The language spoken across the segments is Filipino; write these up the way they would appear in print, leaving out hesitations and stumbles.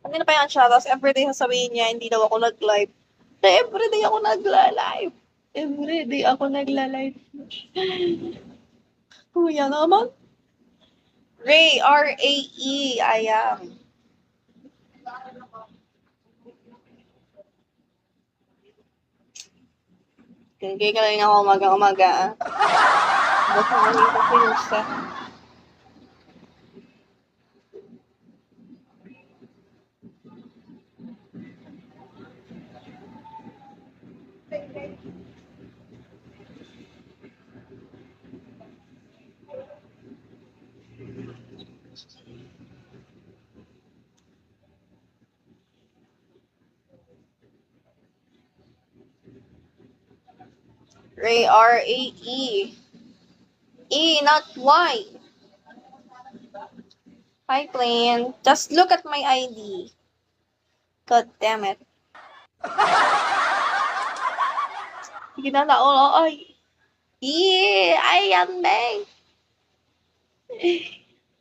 Kanina pa yan siya, tapos everyday sasabihin niya, hindi daw ako nag-live. Everyday ako nagla-live. Everyday ako nagla-live. Kuya naman. Ray, R-A-E, ayam. Kaya ka lang ako umaga-umaga. Basta namin ko pinusta. Ray, R-A-E. E, not Y. Hi, Plain. Just look at my ID. God damn it. Sige na na, ay. Ayan, Beng.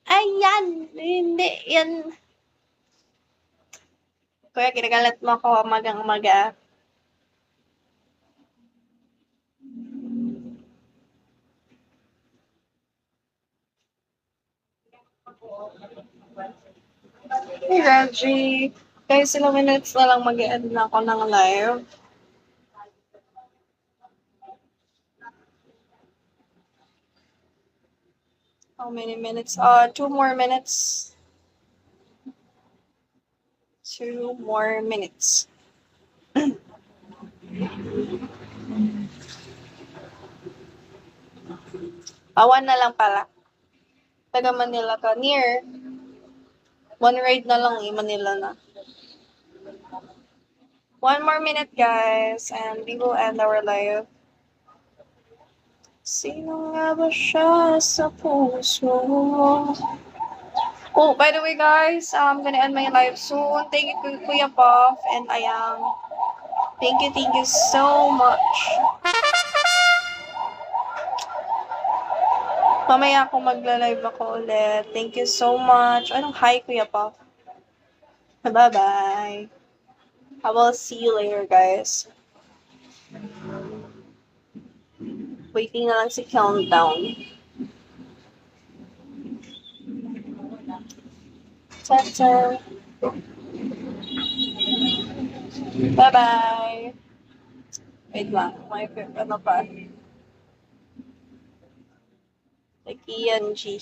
Ayan, hindi, yan. Kuya, ginagalit mo ako umagang-umaga. Hey, Reggie. Guys, ilang minutes na lang mag-end na ako ng live. How many minutes? 2 more minutes. 2 more minutes. Awan na lang pala. Taga Manila ka. Near. One ride na lang Manila na. 1 more minute, guys, and we will end our live. Sino nga ba siya sa puso mo? Oh, by the way, guys, I'm gonna end my live soon. Thank you, Kuya Puff and Ayang. Thank you so much. Mamaya ako magla-live ako ulit. Thank you so much. Anong hi, Kuya Puff? Bye-bye. I will see you later, guys. Waiting na lang si Countdown. Ta-ta. Bye-bye. Wait lang. May ano pa. Like Ian G.